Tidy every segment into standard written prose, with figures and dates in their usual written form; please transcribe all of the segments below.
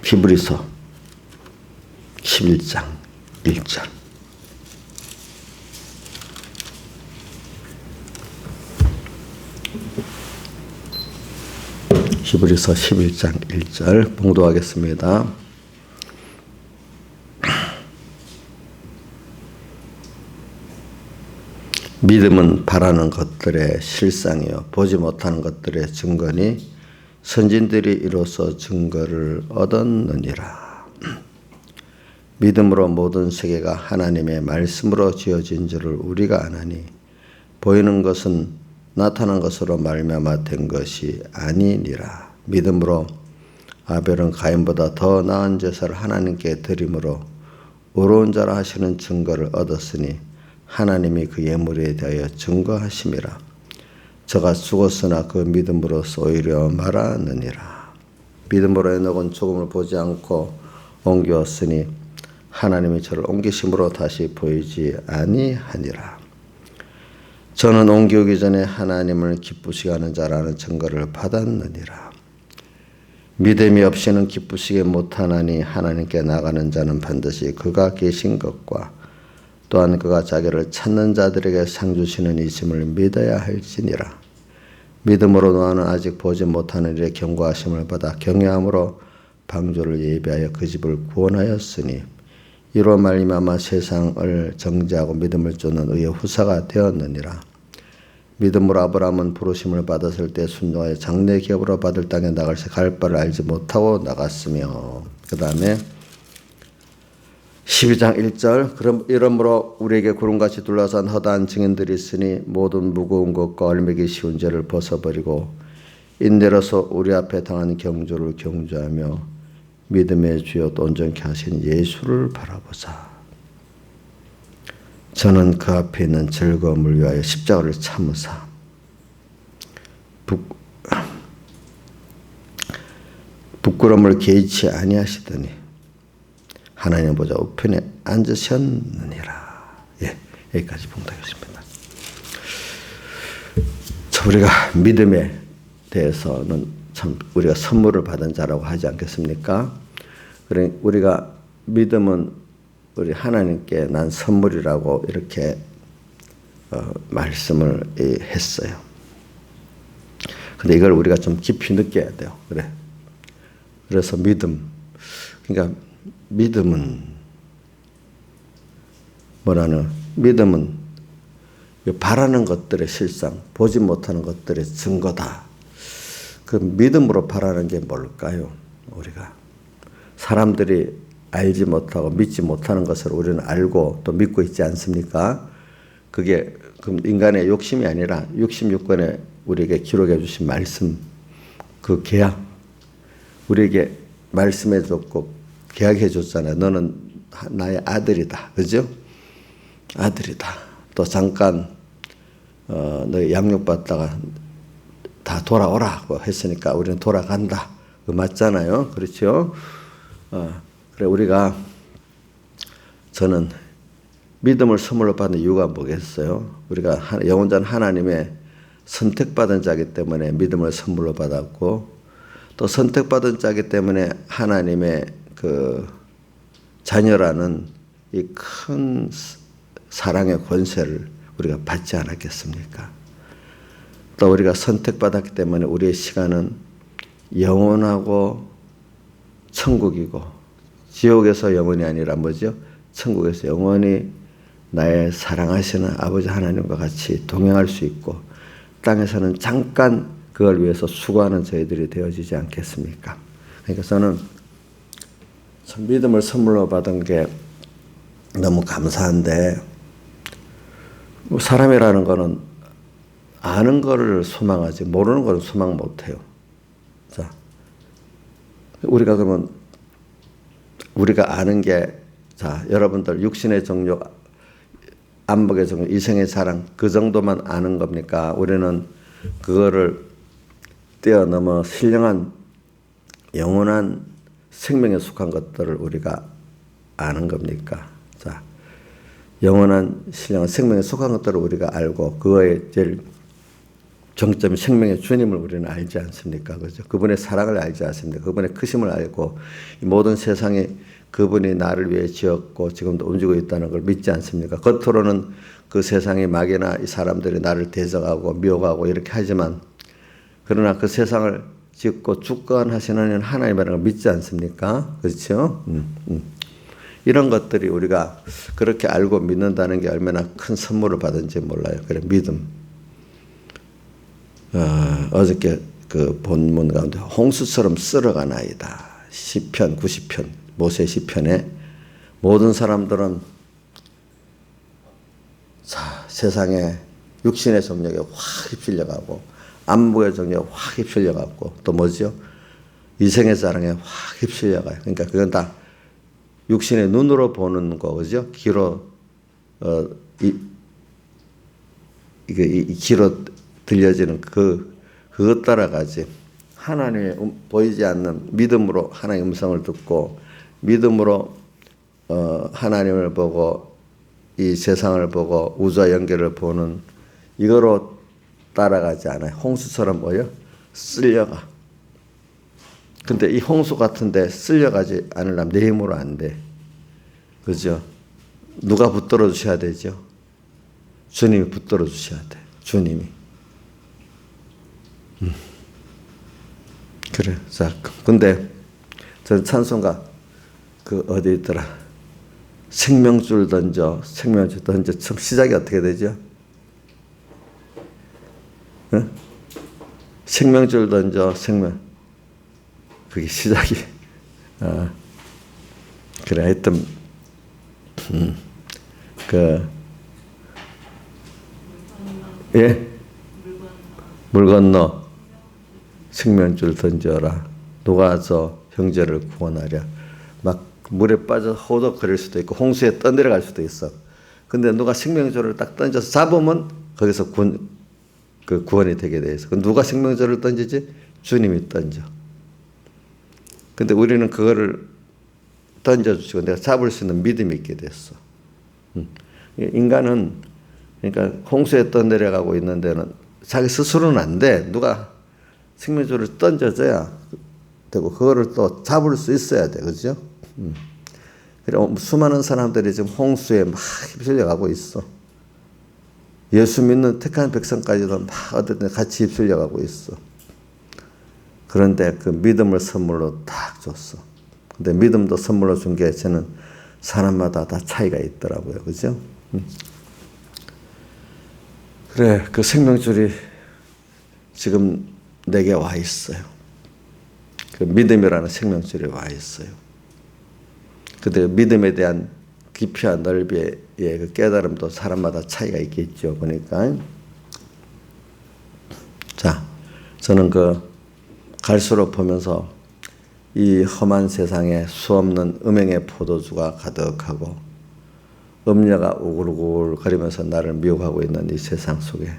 히브리서 11장 1절. 히브리서 11장 1절 봉독하겠습니다. 믿음은 바라는 것들의 실상이요 보지 못하는 것들의 증거니 선진들이 이로써 증거를 얻었느니라. 믿음으로 모든 세계가 하나님의 말씀으로 지어진 줄을 우리가 아나니 보이는 것은 나타난 것으로 말미암아 된 것이 아니니라. 믿음으로 아벨은 가인보다 더 나은 제사를 하나님께 드림으로 의로운 자라 하시는 증거를 얻었으니 하나님이 그 예물에 대하여 증거하심이라. 저가 죽었으나 그 믿음으로써 오히려 말하느니라. 믿음으로 에녹은 죽음을 보지 않고 옮겼으니 하나님이 저를 옮기심으로 다시 보이지 아니하니라. 저는 옮기기 전에 하나님을 기쁘시게 하는 자라는 증거를 받았느니라. 믿음이 없이는 기쁘시게 못하나니 하나님께 나가는 자는 반드시 그가 계신 것과 또한 그가 자기를 찾는 자들에게 상 주시는 이심을 믿어야 할지니라. 믿음으로 노아는 아직 보지 못하는 일에 경고하심을 받아 경외함으로 방주를 예비하여 그 집을 구원하였으니 이로 말미암아 세상을 정죄하고 믿음을 쫓는 의의 후사가 되었느니라. 믿음으로 아브라함은 부르심을 받았을 때 순종하여 장래 기업으로 받을 땅에 나갈새 갈 바를 알지 못하고 나갔으며. 그 다음에 12장 1절. 그럼 이러므로 우리에게 구름같이 둘러싼 허다한 증인들이 있으니 모든 무거운 것과 얼매기 쉬운 죄를 벗어버리고 인내로서 우리 앞에 당한 경주를 경주하며 믿음의 주여 또 온전케 하신 예수를 바라보자. 저는 그 앞에 있는 즐거움을 위하여 십자가를 참으사 부끄러움을 개의치 아니하시더니 하나님 보좌 우편에 앉으셨느니라. 예, 여기까지 봉독하겠습니다. 우리가 믿음에 대해서는 참 우리가 선물을 받은 자라고 하지 않겠습니까? 그러니 우리가 믿음은 우리 하나님께 난 선물이라고 이렇게 말씀을 했어요. 근데 이걸 우리가 좀 깊이 느껴야 돼요. 그래서 믿음. 그러니까 믿음은 뭐라는? 믿음은 바라는 것들의 실상, 보지 못하는 것들의 증거다. 그 믿음으로 바라는 게 뭘까요? 우리가 사람들이 알지 못하고 믿지 못하는 것을 우리는 알고 또 믿고 있지 않습니까? 그게 인간의 욕심이 아니라 66권에 우리에게 기록해 주신 말씀, 그 계약, 우리에게 말씀해 줬고 계약해 줬잖아요. 너는 나의 아들이다. 그죠? 아들이다. 또 잠깐 너 양육받다가 다 돌아오라 했으니까 우리는 돌아간다. 그 맞잖아요. 그렇죠? 그래 저는 믿음을 선물로 받는 이유가 뭐겠어요? 우리가 영원전 하나님의 선택받은 자이기 때문에 믿음을 선물로 받았고 또 선택받은 자이기 때문에 하나님의 그 자녀라는 이 큰 사랑의 권세를 우리가 받지 않았겠습니까? 또 우리가 선택받았기 때문에 우리의 시간은 영원하고 천국이고 지옥에서 영원이 아니라 뭐죠? 천국에서 영원히 나의 사랑하시는 아버지 하나님과 같이 동행할 수 있고 땅에서는 잠깐 그걸 위해서 수고하는 저희들이 되어지지 않겠습니까? 그러니까 저는 참 믿음을 선물로 받은 게 너무 감사한데 사람이라는 거는 아는 거를 소망하지 모르는 거는 소망 못해요. 자, 우리가 그러면 우리가 아는 게 자 여러분들 육신의 정욕, 안목의 정욕, 이성의 사랑 그 정도만 아는 겁니까? 우리는 그거를 뛰어넘어 신령한 영원한 생명에 속한 것들을 우리가 아는 겁니까? 자, 영원한 신령한 생명에 속한 것들을 우리가 알고 그거에 제일 정점이 생명의 주님을 우리는 알지 않습니까? 그죠? 그분의 사랑을 알지 않습니까? 그분의 크심을 알고 이 모든 세상에 그분이 나를 위해 지었고 지금도 움직이고 있다는 걸 믿지 않습니까? 겉으로는 그 세상의 마귀나 이 사람들이 나를 대적하고 미워하고 이렇게 하지만 그러나 그 세상을 짓고 주권하시는 하나님이라는 걸 믿지 않습니까? 그렇죠? 이런 것들이 우리가 그렇게 알고 믿는다는 게 얼마나 큰 선물을 받은지 몰라요. 그래, 믿음. 어저께 그 본문 가운데 홍수처럼 쓸어가나이다. 시편 90편 모세 시편에 모든 사람들은 세상에 육신의 정력에 확 휩쓸려가고 안목의 정력에 확 휩쓸려가고 또 뭐죠? 이생의 사랑에 확 휩쓸려가요. 그러니까 그건 다 육신의 눈으로 보는 거, 그죠? 귀로 이게 귀로 들려지는 그것 따라가지. 하나님의 보이지 않는 믿음으로 하나님의 음성을 듣고 믿음으로 하나님을 보고 이 세상을 보고 우주와 연결을 보는 이거로 따라가지 않아요. 홍수처럼 뭐요? 쓸려가. 근데 이 홍수 같은데 쓸려가지 않으려면 내 힘으로 안 돼. 그죠? 누가 붙들어 주셔야 되죠? 주님이 붙들어 주셔야 돼. 주님이. 그래. 자, 근데 저 찬송가 그 어디 있더라? 생명줄 던져, 생명줄 던져. 처음 시작이 어떻게 되죠? 응? 생명줄 던져, 생명. 그게 시작이. 그래, 하여튼, 예? 물 건너 생명줄 던져라. 녹아서 형제를 구원하랴. 막 물에 빠져 호덕거릴 수도 있고 홍수에 떠내려갈 수도 있어. 근데 누가 생명줄을 딱 던져서 잡으면 거기서 구원이 되게 돼 있어. 누가 생명줄을 던지지? 주님이 던져. 근데 우리는 그거를 던져주시고 내가 잡을 수 있는 믿음이 있게 됐어. 인간은 그러니까 홍수에 떠내려가고 있는 데는 자기 스스로는 안 돼. 누가 생명줄을 던져줘야 되고 그거를 또 잡을 수 있어야 돼. 그죠? 그래 수많은 사람들이 지금 홍수에 막 휩쓸려 가고 있어. 예수 믿는 택한 백성까지도 막 어떤 데 같이 휩쓸려 가고 있어. 그런데 그 믿음을 선물로 딱 줬어. 근데 믿음도 선물로 준 게 저는 사람마다 다 차이가 있더라고요. 그죠? 그래, 그 생명줄이 지금 내게 와 있어요. 그 믿음이라는 생명줄이 와 있어요. 근데 믿음에 대한 깊이와 넓이의 그 깨달음도 사람마다 차이가 있겠죠. 보니까. 자, 저는 갈수록 보면서 이 험한 세상에 수없는 음행의 포도주가 가득하고 음녀가 우글우글 거리면서 나를 미혹하고 있는 이 세상 속에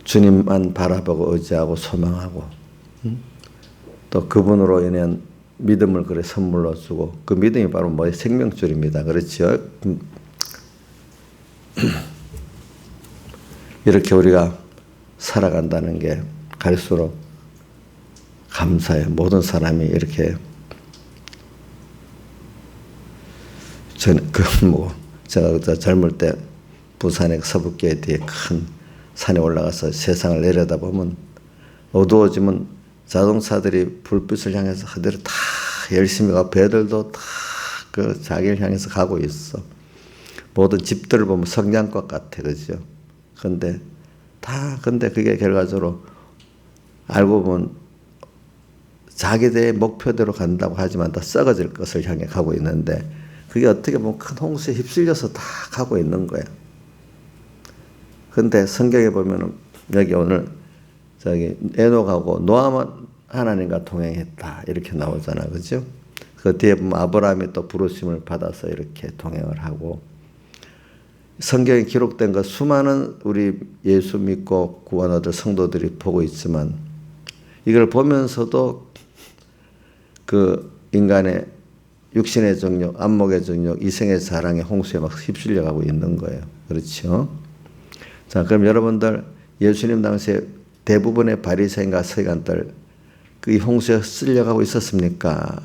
주님만 바라보고 의지하고 소망하고 또 그분으로 인한 믿음을 그래 선물로 주고 그 믿음이 바로 뭐의 생명줄입니다. 그렇죠? 이렇게 우리가 살아간다는 게 갈수록 감사해요. 모든 사람이 이렇게 제가 젊을 때 부산의 서북교회 뒤에 큰 산에 올라가서 세상을 내려다보면 어두워지면 자동차들이 불빛을 향해서 그대로 다 열심히 가고 배들도 다 그 자기를 향해서 가고 있어. 모든 집들을 보면 성냥꽃 같아. 그죠? 근데 그게 결과적으로 알고 보면 자기들의 목표대로 간다고 하지만 다 썩어질 것을 향해 가고 있는데 그게 어떻게 보면 큰 홍수에 휩쓸려서 다 가고 있는 거야. 근데 성경에 보면은 여기 오늘 에녹하고 노아만 하나님과 동행했다 이렇게 나오잖아. 그죠? 그 뒤에 보면 아브라함이 또 부르심을 받아서 이렇게 동행을 하고 성경에 기록된 것 수많은 우리 예수 믿고 구원 얻을 성도들이 보고 있지만 이걸 보면서도 그 인간의 육신의 정욕, 안목의 정욕, 이생의 사랑의 홍수에 막 휩쓸려가고 있는 거예요. 그렇죠? 자, 그럼 여러분들 예수님 당시에 대부분의 바리새인과 서기관들 그 홍수에 쓸려가고 있었습니까?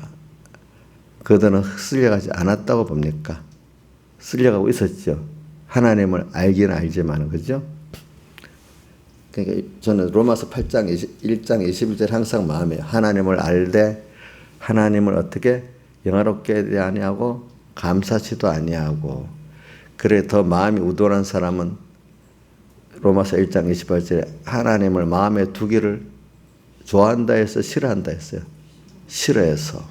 그들은 쓸려가지 않았다고 봅니까? 쓸려가고 있었죠. 하나님을 알기는 알지만, 그죠? 그러니까 저는 로마서 8장 1장 21절 항상 마음에 하나님을 알되 하나님을 어떻게 영화롭게 아니하고 감사치도 아니하고, 그래 더 마음이 우둔한 사람은 로마서 1장 28절에 하나님을 마음에 두기를 좋아한다 해서 싫어한다 했어요. 싫어해서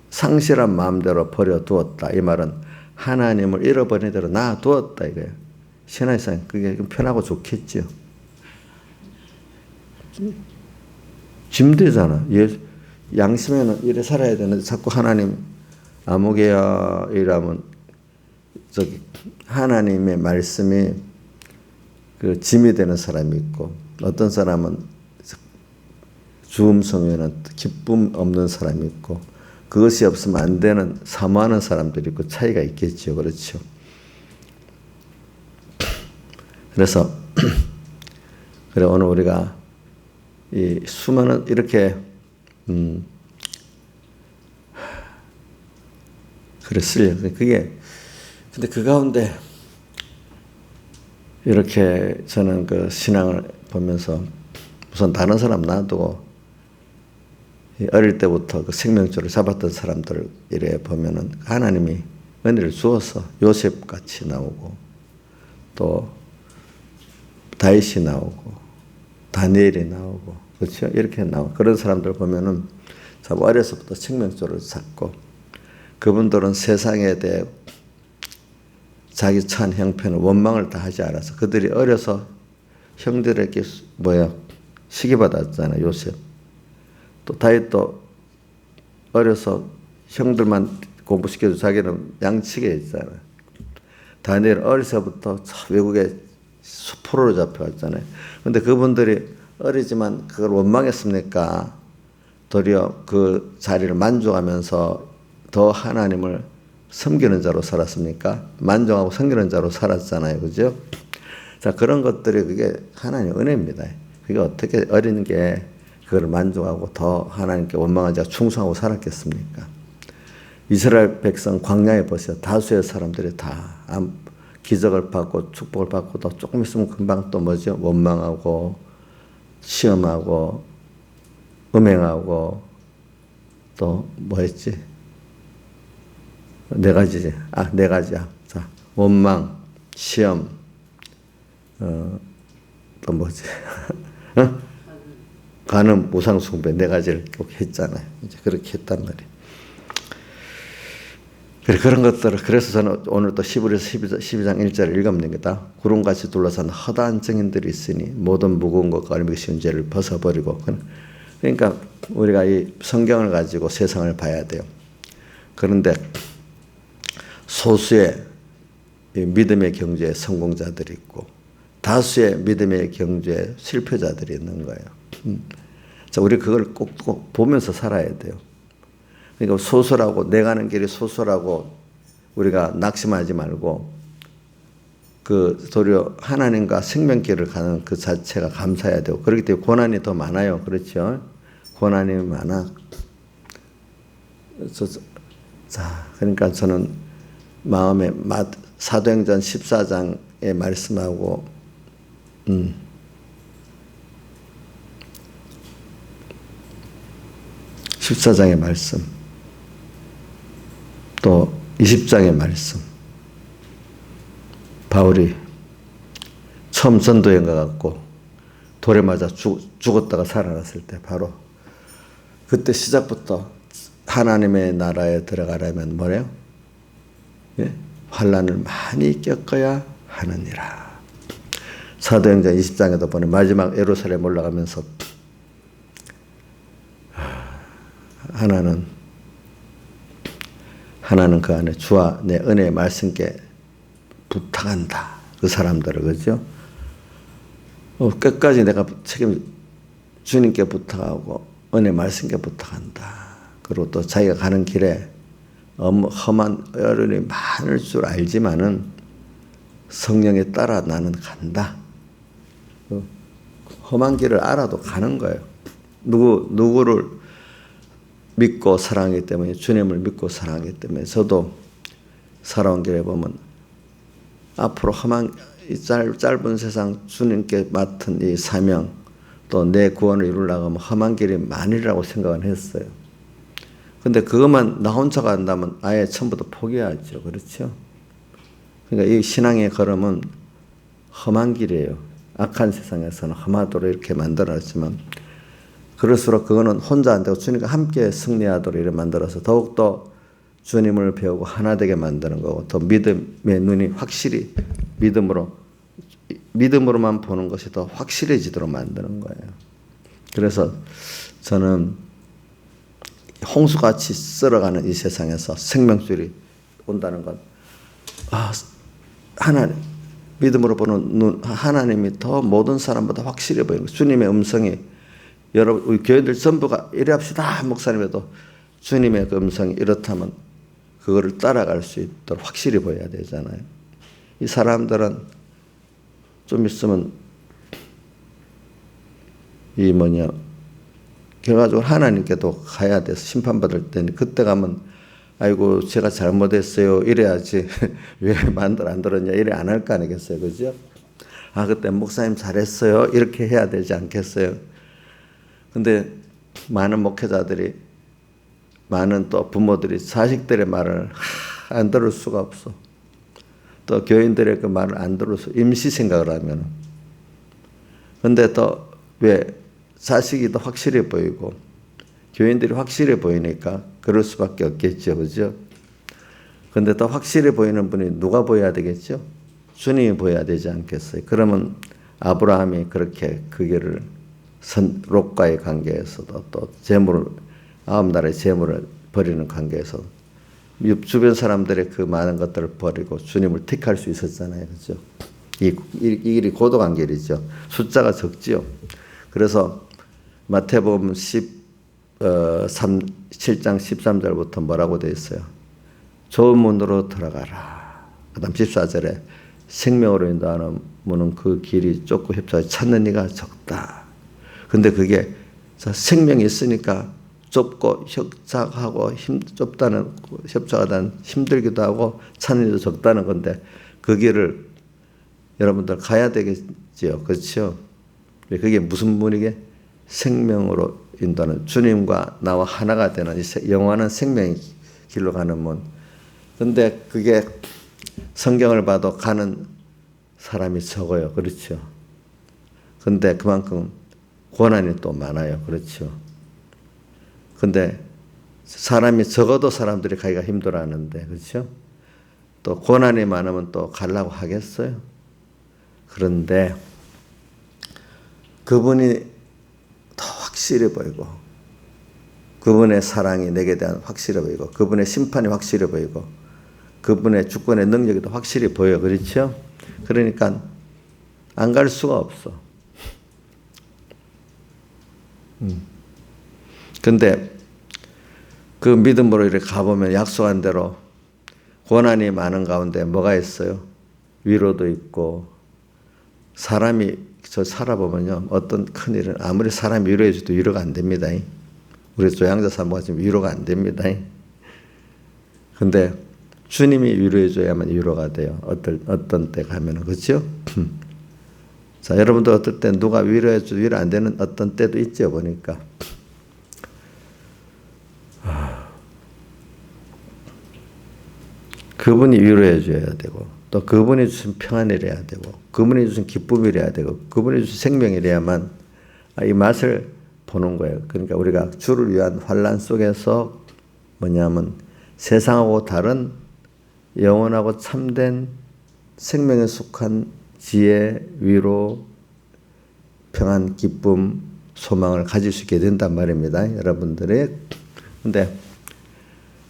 상실한 마음대로 버려두었다. 이 말은 하나님을 잃어버린 대로 놔두었다 이거예요. 신앙상 그게 편하고 좋겠죠. 짐되잖아. 양심에는 이래 살아야 되는데 자꾸 하나님 아무개야 이라면 저기 하나님의 말씀이 그 짐이 되는 사람이 있고, 어떤 사람은 주음성에는 기쁨 없는 사람이 있고, 그것이 없으면 안 되는 사모하는 사람들이 있고, 차이가 있겠죠. 그렇죠. 그래서 그래 오늘 우리가 이 수많은 이렇게 그랬어요. 그게 근데 그 가운데 이렇게 저는 그 신앙을 보면서 우선 다른 사람 놔두고 어릴 때부터 그 생명줄을 잡았던 사람들 이래 보면은 하나님이 은혜를 주어서 요셉 같이 나오고 또 다윗이 나오고 다니엘이 나오고 그렇죠? 이렇게 나오고 그런 사람들 보면은 참 어려서부터 생명줄을 잡고 그분들은 세상에 대해 자기 처한 형편을 원망을 다 하지 않아서 그들이 어려서 형들에게 시기받았잖아요. 요셉. 또 다윗도 어려서 형들만 공부시켜도 자기는 양치게 했잖아요. 다니엘 어려서부터 외국에 포로로 잡혀갔잖아요. 그런데 그분들이 어리지만 그걸 원망했습니까? 도리어 그 자리를 만족하면서 더 하나님을 섬기는 자로 살았습니까? 만족하고 섬기는 자로 살았잖아요. 그죠? 자, 그런 것들이 그게 하나님의 은혜입니다. 그게 어떻게 어린 게 그걸 만족하고 더 하나님께 원망한 자가 충성하고 살았겠습니까? 이스라엘 백성 광야에 보세요. 다수의 사람들이 다 기적을 받고 축복을 받고 또 조금 있으면 금방 또 뭐죠? 원망하고 시험하고 음행하고 또 뭐 했지? 네 가지지. 네 가지야. 자, 원망, 시험, 또 뭐지? 간음, 우상숭배 네 가지를 꼭 했잖아요. 이제 그렇게 했단 말이에요. 그런 것들을 그래서 저는 오늘 또 히브리서 12장 1절을 읽어봅니다. 구름같이 둘러싼 허다한 증인들이 있으니 모든 무거운 것과 얼미기 쉬운 죄를 벗어버리고. 그러니까 우리가 이 성경을 가지고 세상을 봐야 돼요. 그런데 소수의 믿음의 경주에 성공자들이 있고 다수의 믿음의 경주에 실패자들이 있는 거예요. 자, 우리 그걸 꼭 보면서 살아야 돼요. 그러니까 소소라고 내가 가는 길이 소소라고 우리가 낙심하지 말고 그 도리어 하나님과 생명길을 가는 그 자체가 감사해야 되고 그렇기 때문에 고난이 더 많아요. 그렇죠? 고난이 많아. 자, 그러니까 저는 마음에 사도행전 14장의 말씀하고 14장의 말씀 또 20장의 말씀 바울이 처음 전도여행 가갖고 돌에 맞아 죽었다가 살아났을 때 바로 그때 시작부터 하나님의 나라에 들어가려면 뭐래요? 예? 환난을 많이 겪어야 하느니라. 사도행전 20장에도 보면 마지막 예루살렘 올라가면서 하나는 그 안에 주와 내 은혜의 말씀께 부탁한다. 그 사람들을 그죠? 끝까지 내가 주님께 부탁하고 은혜 말씀께 부탁한다. 그리고 또 자기가 가는 길에 험한 어려움이 많을 줄 알지만은 성령에 따라 나는 간다. 험한 길을 알아도 가는 거예요. 누구를 믿고 사랑하기 때문에, 주님을 믿고 사랑하기 때문에 저도 살아온 길에 보면 앞으로 험한 이 짧은 세상 주님께 맡은 이 사명, 또 내 구원을 이루려고 하면 험한 길이 많으리라고 생각을 했어요. 근데 그것만 나 혼자가 한다면 아예 처음부터 포기하죠. 그렇죠? 그러니까 이 신앙의 걸음은 험한 길이에요. 악한 세상에서는 험하도록 이렇게 만들어놨지만, 그럴수록 그거는 혼자 안 되고 주님과 함께 승리하도록 이렇게 만들어서 더욱더 주님을 배우고 하나 되게 만드는 거고, 더 믿음의 눈이 확실히 믿음으로만 보는 것이 더 확실해지도록 만드는 거예요. 그래서 저는 홍수같이 썰어가는 이 세상에서 생명줄이 온다는 건, 하나님, 믿음으로 보는 눈, 하나님이 더 모든 사람보다 확실해 보이는 거예요. 주님의 음성이, 여러분, 우리 교회들 전부가 이래 합시다. 목사님에도 주님의 그 음성이 이렇다면 그거를 따라갈 수 있도록 확실히 보여야 되잖아요. 이 사람들은 좀 있으면 결과적으로 하나님께도 가야 돼서 심판받을 때는, 그때 가면 아이고 제가 잘못했어요 이래야지 왜 만들 안 들었냐 이래 안 할 거 아니겠어요. 그죠? 그때 목사님 잘했어요 이렇게 해야 되지 않겠어요. 근데 많은 목회자들이, 많은 또 부모들이 자식들의 말을 안 들을 수가 없어. 또 교인들의 그 말을 안 들어서 임시 생각을 하면, 근데 또 왜 자식이 더 확실해 보이고 교인들이 확실해 보이니까 그럴 수밖에 없겠죠. 그죠? 근데 더 확실해 보이는 분이 누가 보여야 되겠죠? 주님이 보여야 되지 않겠어요? 그러면 아브라함이 그렇게 그 길을 롯과의 관계에서도, 또 재물을, 9나라의 재물을 버리는 관계에서 주변 사람들의 그 많은 것들을 버리고 주님을 택할 수 있었잖아요. 그죠? 이 길이 고독한 길이죠. 숫자가 적지요. 그래서 마태복음 7장 13절부터 뭐라고 되어 있어요? 좁은 문으로 들어가라. 그 다음 14절에 생명으로 인도하는 문은 그 길이 좁고 협착하지 찾는 이가 적다. 근데 그게 생명이 있으니까 좁고 협착하고 협착하다는 힘들기도 하고 찾는 이도 적다는 건데, 그 길을 여러분들 가야 되겠지요. 그렇죠? 그게 무슨 문이게? 생명으로 인도하는, 주님과 나와 하나가 되는 영원한 생명의 길로 가는 문. 근데 그게 성경을 봐도 가는 사람이 적어요. 그렇죠? 근데 그만큼 고난이 또 많아요. 그렇죠? 근데 사람이 적어도 사람들이 가기가 힘들어하는데, 그렇죠? 또 고난이 많으면 또 가려고 하겠어요. 그런데 그분이 더 확실해 보이고, 그분의 사랑이 내게 대한 확실해 보이고, 그분의 심판이 확실해 보이고, 그분의 주권의 능력이 더 확실히 보여. 그렇죠? 그러니까 안 갈 수가 없어. 근데 그 믿음으로 이렇게 가보면 약속한 대로 고난이 많은 가운데 뭐가 있어요? 위로도 있고, 사람이 저 살아보면요, 어떤 큰일은 아무리 사람이 위로해줘도 위로가 안 됩니다. 우리 조양자 사모가 지금 위로가 안 됩니다. 근데 주님이 위로해줘야만 위로가 돼요. 어떤 때 가면은. 그렇죠? 자, 여러분들 어떨 때 누가 위로해줘도 위로 안 되는 어떤 때도 있죠, 보니까. 그분이 위로해줘야 되고, 또 그분이 주신 평안이래야 되고, 그분이 주신 기쁨이래야 되고, 그분이 주신 생명이래야만 이 맛을 보는 거예요. 그러니까 우리가 주를 위한 환난 속에서 뭐냐면 세상하고 다른 영원하고 참된 생명에 속한 지혜, 위로, 평안, 기쁨, 소망을 가질 수 있게 된단 말입니다. 여러분들의. 근데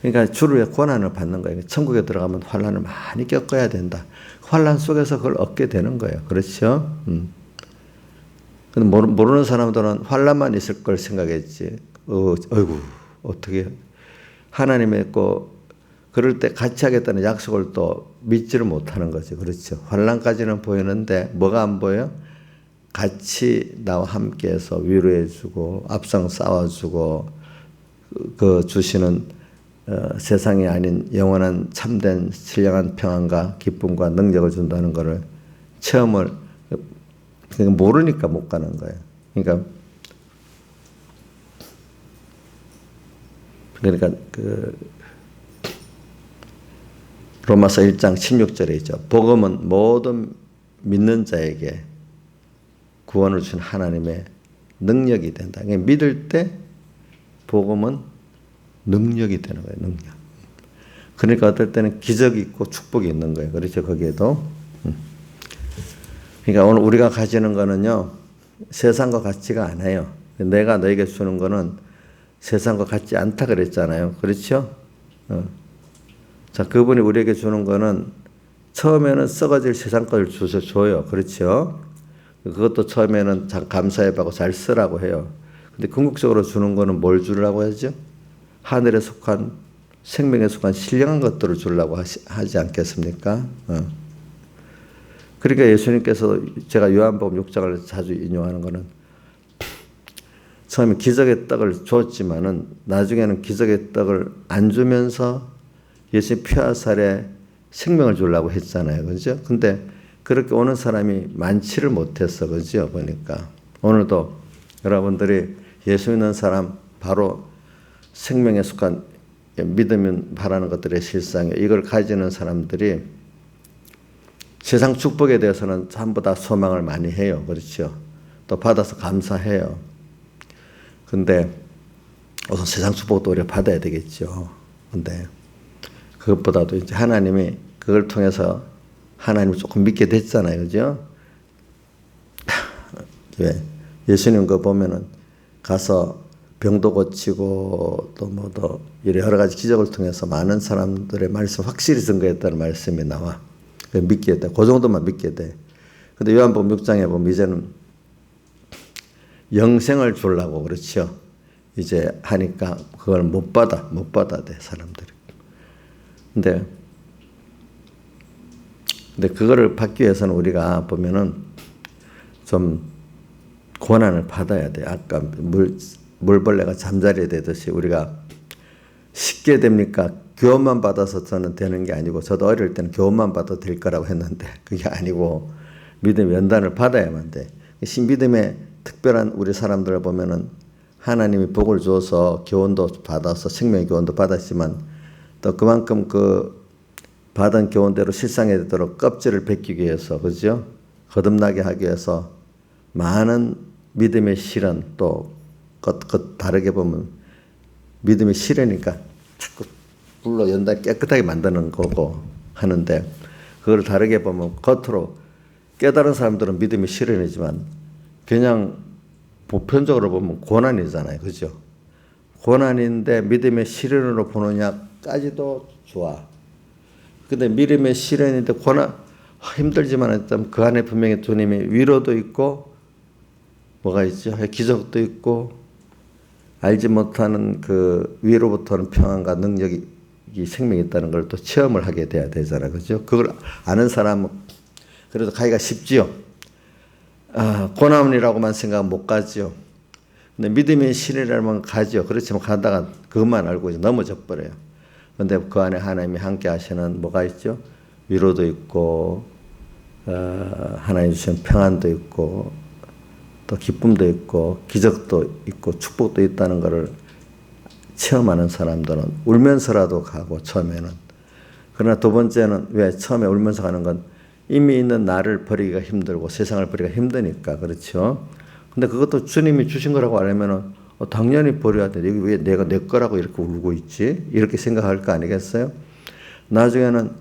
그러니까 주를 위해 고난을 받는 거예요. 천국에 들어가면 환난을 많이 겪어야 된다. 환난 속에서 그걸 얻게 되는 거예요. 그렇죠? 근데 모르는 사람들은 환난만 있을 걸 생각했지. 어이구, 어떻게 하나님 믿고 그럴 때 같이 하겠다는 약속을 또 믿지를 못하는 거죠. 그렇죠. 환난까지는 보이는데 뭐가 안 보여요? 같이 나와 함께해서 위로해주고 앞장 싸워주고 그 주시는 세상이 아닌 영원한 참된 신령한 평안과 기쁨과 능력을 준다는 것을 체험을 그러니까 모르니까 못 가는 거예요. 그러니까 그 로마서 1장 16절에 있죠. 복음은 모든 믿는 자에게 구원을 준 하나님의 능력이 된다. 그러니까 믿을 때 복음은 능력이 되는 거예요. 능력. 그러니까 어떨 때는 기적이 있고 축복이 있는 거예요. 그렇죠. 거기에도. 그러니까 오늘 우리가 가지는 거는요. 세상과 같지가 않아요. 내가 너에게 주는 거는 세상과 같지 않다 그랬잖아요. 그렇죠? 자, 그분이 우리에게 주는 거는 처음에는 썩어질 세상 걸 줘요. 그렇죠? 그것도 처음에는 감사해하고 잘 쓰라고 해요. 근데 궁극적으로 주는 거는 뭘 주려고 하죠? 하늘에 속한 생명에 속한 신령한 것들을 주려고 하지 않겠습니까? 그러니까 예수님께서 제가 요한복음 6장을 자주 인용하는 거는 처음에 기적의 떡을 줬지만은 나중에는 기적의 떡을 안 주면서 예수님 피와 살에 생명을 주려고 했잖아요. 그죠? 근데 그렇게 오는 사람이 많지를 못했어. 그죠? 보니까. 오늘도 여러분들이 예수 믿는 사람 바로 생명에 속한 믿으면 바라는 것들의 실상에 이걸 가지는 사람들이 세상 축복에 대해서는 전부 다 소망을 많이 해요. 그렇죠? 또 받아서 감사해요. 근데 우선 세상 축복도 우리가 받아야 되겠죠. 근데 그것보다도 이제 하나님이 그걸 통해서 하나님을 조금 믿게 됐잖아요. 그죠? 왜? 예수님 거 보면은 가서 병도 고치고 또 뭐 더 여러 가지 기적을 통해서 많은 사람들의 말씀 확실히 증거했다는 말씀이 나와. 믿게 돼. 그 정도만 믿게 돼. 근데 요한복음 6장에 보면 이제는 영생을 주려고 그렇죠. 이제 하니까 그걸 못 받아 돼, 사람들이. 근데 그거를 받기 위해서는 우리가 보면은 좀 고난을 받아야 돼. 아까 물벌레가 잠자리에 되듯이 우리가 쉽게 됩니까? 교훈만 받아서 저는 되는 게 아니고 저도 어릴 때는 교훈만 받아도 될 거라고 했는데 그게 아니고 믿음의 연단을 받아야만 돼. 신믿음의 특별한 우리 사람들을 보면은 하나님이 복을 주어서 교훈도 받아서 생명의 교훈도 받았지만 또 그만큼 그 받은 교훈대로 실상에 되도록 껍질을 벗기기 위해서 그죠? 거듭나게 하기 위해서 많은 믿음의 시련 또 다르게 보면 믿음의 시련이니까 자꾸 불로 연단 깨끗하게 만드는 거고 하는데 그걸 다르게 보면 겉으로 깨달은 사람들은 믿음의 시련이지만 그냥 보편적으로 보면 고난이잖아요. 그죠? 고난인데 믿음의 시련으로 보느냐까지도 좋아. 근데 믿음의 시련인데 힘들지만 그 안에 분명히 주님이 위로도 있고 뭐가 있죠? 기적도 있고 알지 못하는 그 위로부터는 평안과 능력이 생명이 있다는 걸 또 체험을 하게 돼야 되잖아요. 그죠? 그걸 아는 사람은 그래도 가기가 쉽지요. 고난이라고만 생각하면 못 가지요. 근데 믿음의 시련이라면 가지요. 그렇지만 가다가 그것만 알고 이제 넘어져 버려요. 근데 그 안에 하나님이 함께 하시는 뭐가 있죠? 위로도 있고, 하나님 주신 평안도 있고, 또 기쁨도 있고, 기적도 있고, 축복도 있다는 것을 체험하는 사람들은 울면서라도 가고, 처음에는. 그러나 두 번째는 왜 처음에 울면서 가는 건 이미 있는 나를 버리기가 힘들고 세상을 버리기가 힘드니까. 그렇죠? 근데 그것도 주님이 주신 거라고 알면은 당연히 버려야 돼. 여기 왜 내가 내 거라고 이렇게 울고 있지? 이렇게 생각할 거 아니겠어요? 나중에는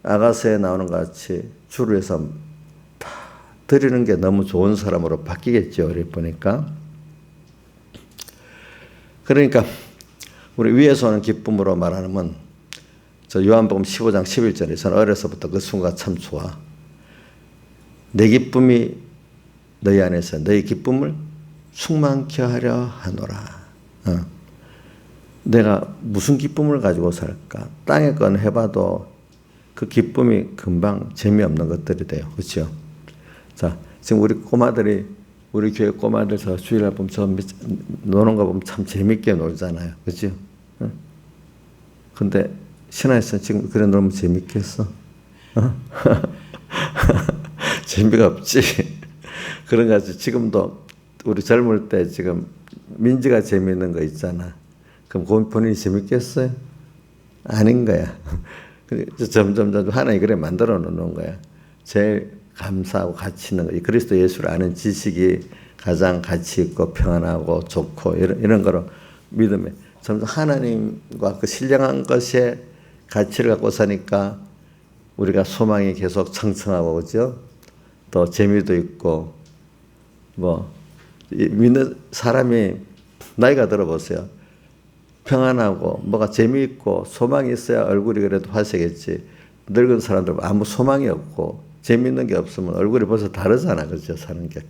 아가서에 나오는 것 같이 주를 위해서 다 드리는 게 너무 좋은 사람으로 바뀌겠죠. 어릴 보니까. 그러니까 우리 위에서 오는 기쁨으로 말하면 저 요한복음 15장 11절에 저는 어려서부터 그 순간가 참 좋아. 내 기쁨이 너희 안에서 너희 기쁨을 충만케 하려 하노라. 내가 무슨 기쁨을 가지고 살까? 땅의 건 해봐도 그 기쁨이 금방 재미없는 것들이 돼요. 그렇죠? 자, 지금 우리 교회 꼬마들 저 주일날 보면 노는 거 보면 참 재밌게 놀잖아요. 그렇죠? 근데 신화에서 지금 그래 놀면 재밌겠어? 재미가 없지. 그런 거 같이 지금도 우리 젊을 때 지금 민지가 재미있는 거 있잖아. 그럼 본인이 재밌겠어요? 아닌 거야. 점점 하나님 그래 만들어 놓는 거야. 제일 감사하고 가치 있는 거. 그리스도 예수를 아는 지식이 가장 가치 있고 평안하고 좋고 이런 거로 믿음에 점점 하나님과 그 신령한 것에 가치를 갖고 사니까 우리가 소망이 계속 청청하고 그죠? 또 재미도 있고 믿는 사람이 나이가 들어보세요. 평안하고 뭐가 재미있고 소망이 있어야 얼굴이 그래도 화색이지. 늙은 사람들 아무 소망이 없고 재미있는 게 없으면 얼굴이 벌써 다르잖아. 그죠? 사는 게.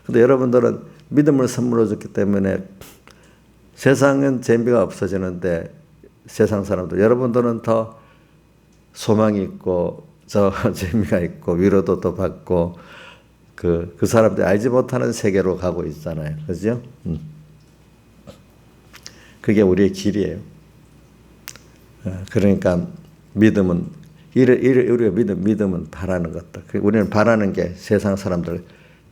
근데 여러분들은 믿음을 선물로 줬기 때문에 세상은 재미가 없어지는데 세상 사람들 여러분들은 더 소망이 있고 저 재미가 있고 위로도 또 받고 그 사람들이 알지 못하는 세계로 가고 있잖아요. 그죠? 그게 우리의 길이에요. 그러니까 믿음은 우리가 믿음은 바라는 것들. 우리는 바라는 게 세상 사람들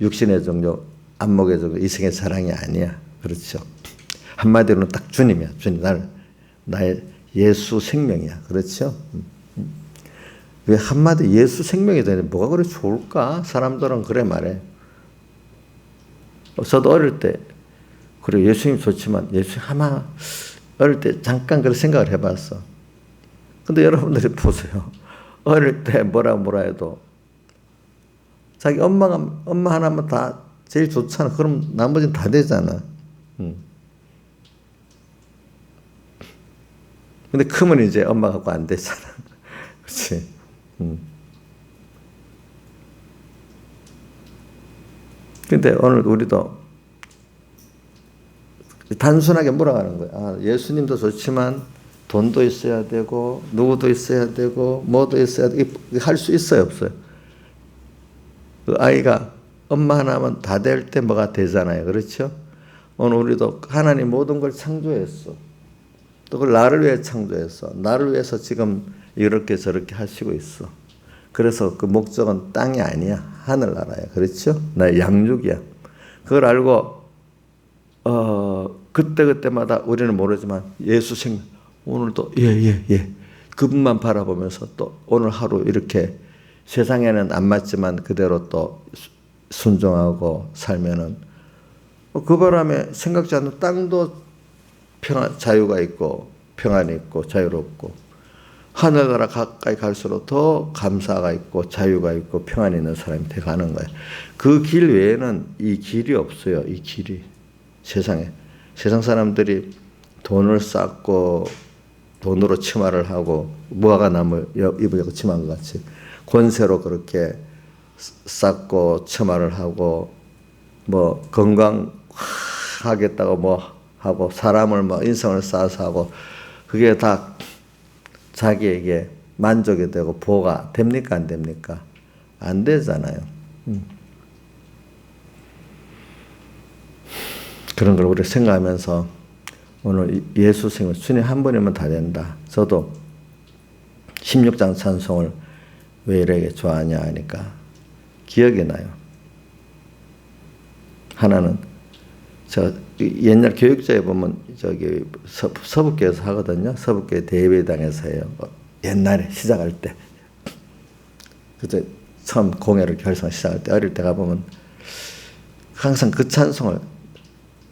육신의 종교, 안목의 종교, 이생의 사랑이 아니야. 그렇죠? 한마디로는 딱 주님이야. 주님 나의 예수 생명이야. 그렇죠? 왜 한마디 예수 생명이 되는데 뭐가 그래 좋을까? 사람들은 그래 말해. 저도 어릴 때 그래 예수님 좋지만 예수님 아마 어릴 때 잠깐 그런 생각을 해봤어. 근데 여러분들이 보세요. 어릴 때 뭐라 해도 자기 엄마 하나만 다 제일 좋잖아. 그럼 나머지는 다 되잖아. 근데 크면 이제 엄마 갖고 안 되잖아. 그렇지? 근데 오늘 우리도 단순하게 몰아가는 거야. 아, 예수님도 좋지만 돈도 있어야 되고 누구도 있어야 되고 뭐도 있어야 되고 할 수 있어요 없어요? 그 아이가 엄마 하나면 다 될 때 뭐가 되잖아요. 그렇죠? 오늘 우리도 하나님 모든 걸 창조했어. 또 그걸 나를 위해 창조했어. 나를 위해서 지금 이렇게 저렇게 하시고 있어. 그래서 그 목적은 땅이 아니야. 하늘나라야. 그렇죠? 나의 양육이야. 그걸 알고 그때마다 우리는 모르지만 예수 생명 오늘도 예 그분만 바라보면서 또 오늘 하루 이렇게 세상에는 안 맞지만 그대로 또 순종하고 살면은 그 바람에 생각지 않는 땅도 자유가 있고 평안이 있고 자유롭고 하늘나라 가까이 갈수록 더 감사가 있고 자유가 있고 평안이 있는 사람이 돼가는 거예요. 그 길 외에는 이 길이 없어요. 이 길이 세상에 세상 사람들이 돈을 쌓고 돈으로 치마를 하고 무화과 나무 입으려고 치마한 것 같이 권세로 그렇게 쌓고 치마를 하고 뭐 건강하겠다고 뭐 하고 사람을 뭐 인성을 쌓아서 하고 그게 다 자기에게 만족이 되고 보호가 됩니까 안 됩니까? 안 되잖아요. 그런 걸 우리 생각하면서 오늘 예수 생을 주님 한 번이면 다 된다. 저도 16장 찬송을 왜 이렇게 좋아하냐 하니까 기억이 나요. 하나는 저 옛날 교육자에 보면 저기 서북교에서 하거든요. 서북교 대예배당에서 해요. 옛날에 시작할 때 그때 처음 공예를 결성 시작할 때 어릴 때 가보면 항상 그 찬송을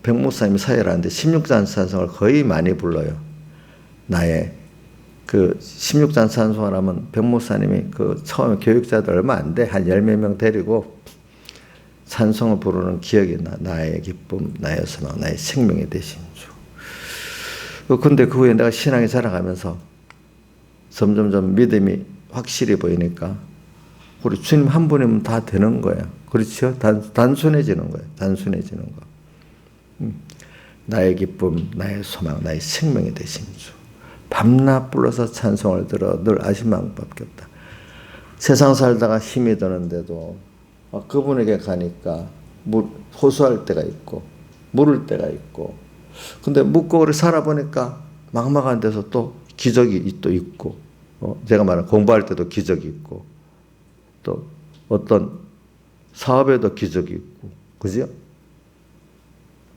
백 목사님이 사회를 하는데 16장 찬송을 거의 많이 불러요. 나의 그 16장 찬송을 하면 백 목사님이 그 처음에 교육자들 얼마 안 돼. 한 10몇 명 데리고 찬송을 부르는 기억이 나. 나의 기쁨, 나의 소망, 나의 생명이 되신 주. 근데 그 후에 내가 신앙이 자라가면서 점점점 믿음이 확실히 보이니까 우리 주님 한 분이면 다 되는 거예요. 그렇죠? 단순해지는 거예요. 단순해지는 거. 나의 기쁨, 나의 소망, 나의 생명이 되신 주. 밤낮 불러서 찬송을 들어 늘 아심망밖에 없다. 세상 살다가 힘이 드는데도 그분에게 가니까 호소할 때가 있고 물을 때가 있고, 근데 묻고 그렇게 살아보니까 막막한 데서 또 기적이 또 있고, 제가 말한 공부할 때도 기적이 있고, 또 어떤 사업에도 기적이 있고, 그죠?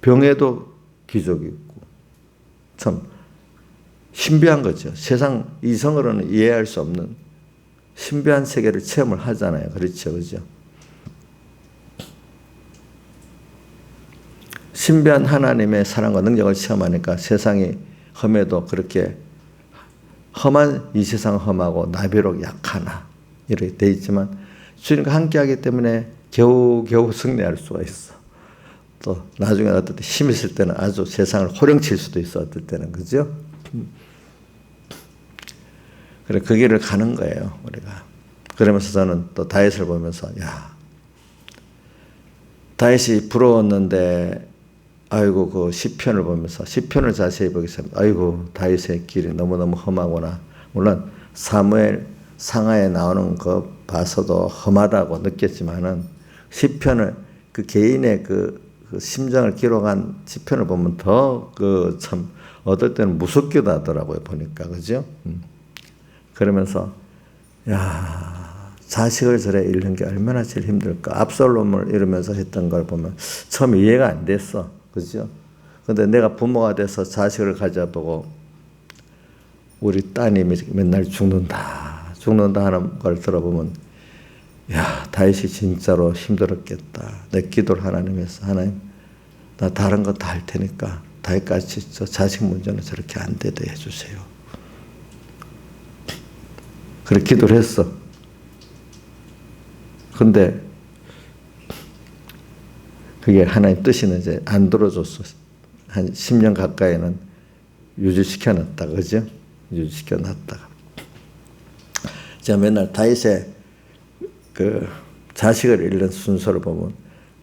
병에도 기적이 있고, 참 신비한 거죠. 세상 이성으로는 이해할 수 없는 신비한 세계를 체험을 하잖아요. 그렇죠, 그죠? 신비한 하나님의 사랑과 능력을 체험하니까 세상이 험해도 그렇게 험한 이 세상 험하고 나 비록 약하나 이렇게 돼 있지만 주님과 함께하기 때문에 겨우겨우 승리할 수가 있어. 또 나중에 어떨 때 힘 있을 때는 아주 세상을 호령칠 수도 있어. 어떨 때는, 그죠? 그래, 그 길을 가는 거예요, 우리가. 그러면서 저는 또 다윗을 보면서, 야, 다윗이 부러웠는데, 아이고, 그 시편을 보면서, 시편을 자세히 보기 시작합니다. 아이고, 다윗의 길이 너무너무 험하구나. 물론 사무엘 상하에 나오는 거 봐서도 험하다고 느꼈지만은, 시편을, 그 개인의 그 심정을 기록한 시편을 보면 더 참 어떨 때는 무섭기도 하더라고요, 보니까. 그죠? 그러면서, 야, 자식을 저래 잃는 게 얼마나 제일 힘들까. 압살롬을 잃으면서 했던 걸 보면 처음 이해가 안 됐어. 그죠? 근데 내가 부모가 돼서 자식을 가져보고 우리 따님이 맨날 죽는다 하는 걸 들어보면, 야, 다윗이 진짜로 힘들었겠다. 내 기도를 하나님에서, 하나님, 나 다른 거 다 할 테니까 다윗같이 저 자식 문제는 저렇게 안 되게 해주세요. 그렇게 기도를 했어. 근데 그게 하나님 뜻이는 이제 안 들어줬어. 한 10년 가까이는 유지시켜 놨다가, 그죠? 유지시켜 놨다가. 제가 맨날 다윗의 그 자식을 잃는 순서를 보면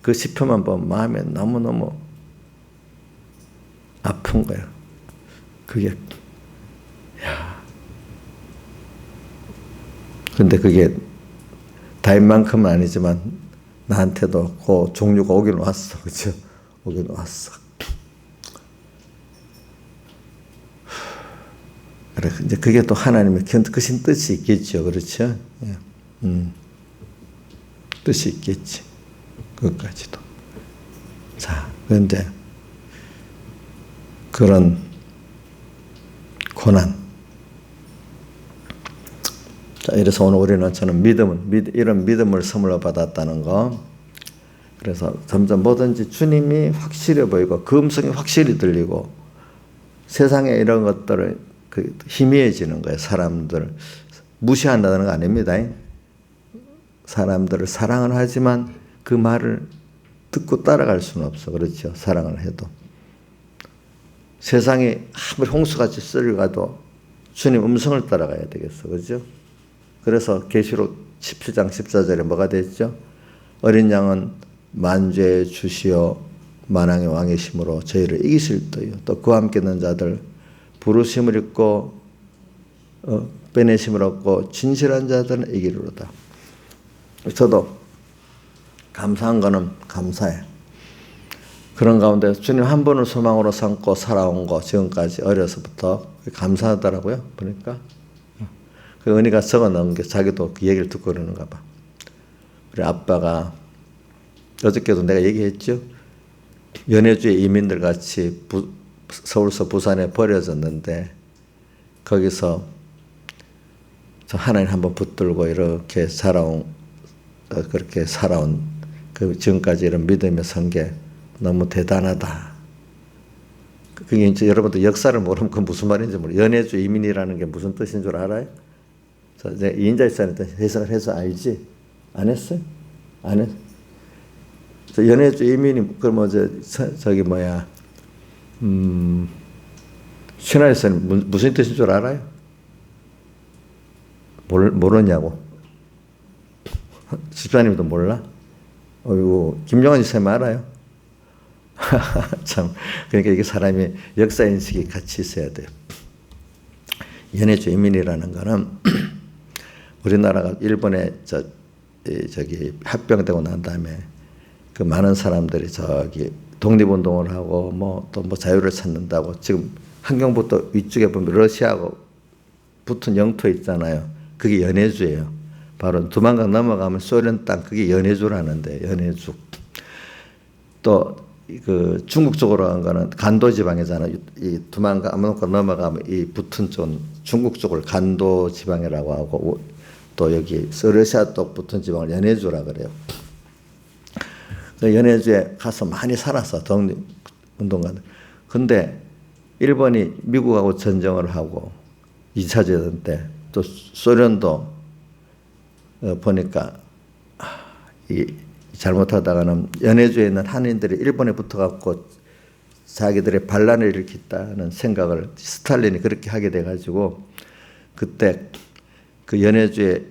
그 시편만 보면 마음에 너무너무 아픈 거예요. 그게, 야. 근데 그게 다윗만큼은 아니지만 나한테도 그 종류가 오긴 왔어. 그죠? 오긴 왔어. 그래, 이제 그게 또 하나님의 크신 뜻이 있겠죠. 그렇죠? 예. 뜻이 있겠지. 그것까지도. 자, 그런데 그런 고난. 자, 이래서 오늘 우리는 저는 이런 믿음을 선물로 받았다는 거. 그래서 점점 뭐든지 주님이 확실해 보이고 그 음성이 확실히 들리고 세상에 이런 것들을 희미해지는 거예요. 사람들 무시한다는 거 아닙니다. 사람들을 사랑은 하지만 그 말을 듣고 따라갈 수는 없어. 그렇죠. 사랑을 해도. 세상이 아무리 홍수같이 쓸려가도 주님 음성을 따라가야 되겠어. 그렇죠. 그래서 계시록 17장 14절에 뭐가 됐죠? 어린 양은 만죄의 주시요 만왕의 왕이심으로 저희를 이기실 터요. 또 그와 함께 있는 자들 부르심을 입고 빼내심을 얻고 진실한 자들은 이기리로다. 저도 감사한 거는 감사해. 그런 가운데 주님 한 분을 소망으로 삼고 살아온 거 지금까지 어려서부터 감사하더라고요. 보니까 그 은희가 적어 놓은 게 자기도 그 얘기를 듣고 그러는가 봐. 우리 아빠가 어저께도 내가 얘기했죠. 연해주의 이민들 같이 서울서 부산에 버려졌는데 거기서 저 하나님 한번 붙들고 이렇게 그렇게 살아온 그 지금까지 이런 믿음의 성계 너무 대단하다. 그게 이제 여러분들 역사를 모르면 그 무슨 말인지 모르. 연해주 이민이라는 게 무슨 뜻인 줄 알아요? 이제 이인자일산에 해석을 해서 알지? 안 했어요? 안 했. 연해주 이민이 그러면 저기 뭐야? 신화에서는 무슨 뜻인 줄 알아요? 모르냐고. 집사님도 몰라? 어이구, 김정환 집사님 알아요? 참, 그러니까 이게 사람이 역사 인식이 같이 있어야 돼요. 연해주 이민이라는 거는 우리나라가 일본에 저기 합병되고 난 다음에 그 많은 사람들이 저기 독립운동을 하고 뭐 또 뭐 자유를 찾는다고 지금 한경부터 위쪽에 보면 러시아하고 붙은 영토 있잖아요. 그게 연해주예요. 바로 두만강 넘어가면 소련 땅 그게 연해주라는데 연해주. 또 그 중국 쪽으로 간 거는 간도 지방이잖아요. 이 두만강 아무놓고 넘어가면 이 붙은 쪽 중국 쪽을 간도 지방이라고 하고 또 여기 러시아 쪽 붙은 지방을 연해주라 그래요. 그 연해주에 가서 많이 살았어 독립운동가들. 근데 일본이 미국하고 전쟁을 하고 2차 대전 때 또 소련도 보니까 이 잘못하다가는 연해주에 있는 한인들이 일본에 붙어갖고 자기들의 반란을 일으켰다는 생각을 스탈린이 그렇게 하게 돼가지고 그때 그 연해주에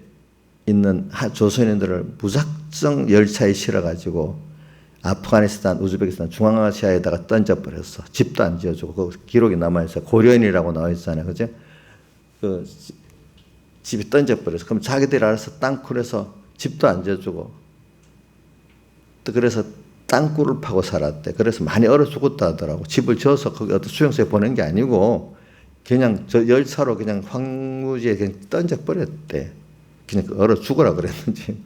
있는 조선인들을 무작정 열차에 실어가지고 아프가니스탄, 우즈베키스탄, 중앙아시아에다가 던져버렸어. 집도 안 지어주고 그 기록이 남아있어요. 고려인이라고 나와 있잖아요, 그죠? 그 집이 던져버렸어. 그럼 자기들이 알아서 땅굴에서 집도 안 지어주고 또 그래서 땅굴을 파고 살았대. 그래서 많이 얼어 죽었다 하더라고. 집을 지어서 거기 어떤 수용소에 보낸 게 아니고 그냥 저 열차로 그냥 황무지에 그냥 던져버렸대. 그냥 얼어 죽으라 그랬는지.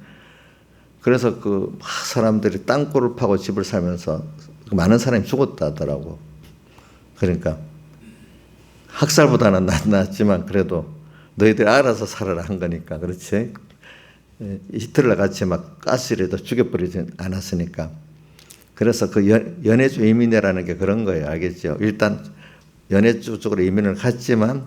그래서 그 사람들이 땅굴을 파고 집을 살면서 많은 사람이 죽었다 하더라고. 그러니까 학살보다는 낫지만 그래도 너희들 알아서 살아라 한 거니까 그렇지. 히틀러 같이 막 가스라도 죽여버리지 않았으니까. 그래서 그 연해주 이민이라는 게 그런 거예요. 알겠죠? 일단 연해주 쪽으로 이민을 갔지만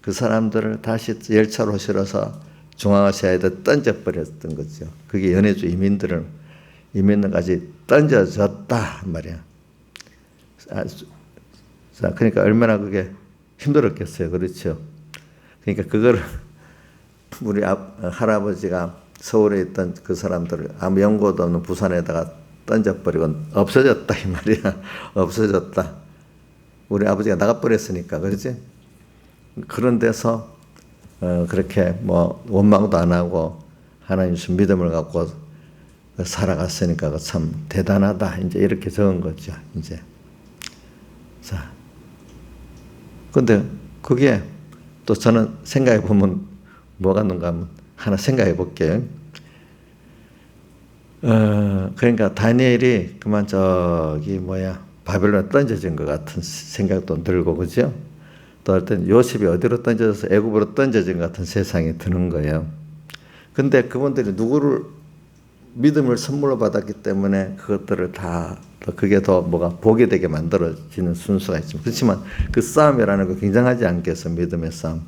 그 사람들을 다시 열차로 실어서 중앙아시아에다 던져버렸던 거죠. 그게 연해주 이민들까지 던져졌다 말이야. 자, 그러니까 얼마나 그게 힘들었겠어요. 그렇죠? 그러니까 그거를 우리 할아버지가 서울에 있던 그 사람들을 아무 연고도 없는 부산에다가 던져버리고 없어졌다 이 말이야. 없어졌다. 우리 아버지가 나가버렸으니까 그렇지? 그런 데서 그렇게 뭐 원망도 안 하고 하나님 믿음을 갖고 살아갔으니까 참 대단하다. 이제 이렇게 적은 거죠. 이제. 자. 근데 그게 또 저는 생각해 보면 뭐가 있는가 하면 하나 생각해 볼게요. 그러니까 다니엘이 그만 바벨론에 던져진 것 같은 생각도 들고 그죠? 또 어떤 요셉이 어디로 던져져서 애굽으로 던져진 것 같은 세상이 드는 거예요. 근데 그분들이 누구를 믿음을 선물로 받았기 때문에 그것들을 다 그게 더 뭐가 보게 되게 만들어지는 순서가 있지만 그렇지만 그 싸움이라는 거 굉장하지 않겠어. 믿음의 싸움.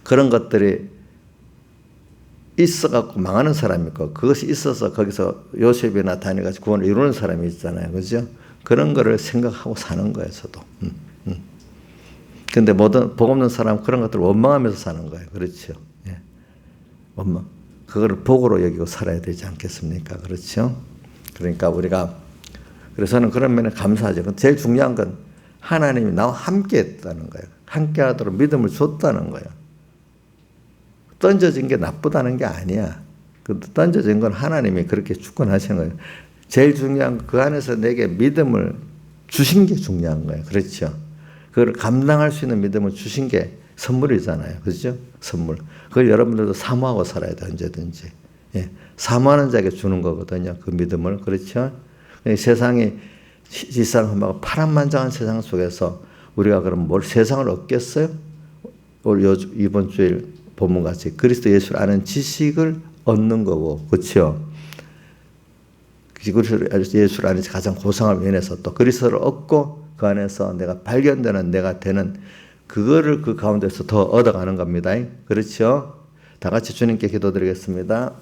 그런 것들이 있어갖고 망하는 사람이 있고 그것이 있어서 거기서 요셉이나 다니엘같이 구원을 이루는 사람이 있잖아요. 그죠? 그런 거를 생각하고 사는 거예요. 저도. 근데 모든 복 없는 사람은 그런 것들을 원망하면서 사는 거예요. 그렇죠? 예. 원망. 그거를 복으로 여기고 살아야 되지 않겠습니까? 그렇죠? 그러니까 우리가 그래서는 그런 면에 감사하죠. 제일 중요한 건 하나님이 나와 함께 했다는 거예요. 함께 하도록 믿음을 줬다는 거예요. 던져진 게 나쁘다는 게 아니야. 던져진 건 하나님이 그렇게 주권하시는 거예요. 제일 중요한 그 안에서 내게 믿음을 주신 게 중요한 거예요. 그렇죠? 그걸 감당할 수 있는 믿음을 주신 게 선물이잖아요. 그렇죠? 선물. 그걸 여러분들도 사모하고 살아야 돼. 언제든지. 예. 사모하는 자에게 주는 거거든요. 그 믿음을. 그렇죠? 세상이 지상하고 파란만장한 세상 속에서 우리가 그럼 세상을 얻겠어요? 이번 주일 본문같이 그리스도 예수를 아는 지식을 얻는 거고, 그렇죠? 그리스도 예수를 아는 가장 고상을 위해서 또 그리스도를 얻고 그 안에서 내가 발견되는 내가 되는 그거를 그 가운데서 더 얻어가는 겁니다. 그렇죠? 다 같이 주님께 기도드리겠습니다.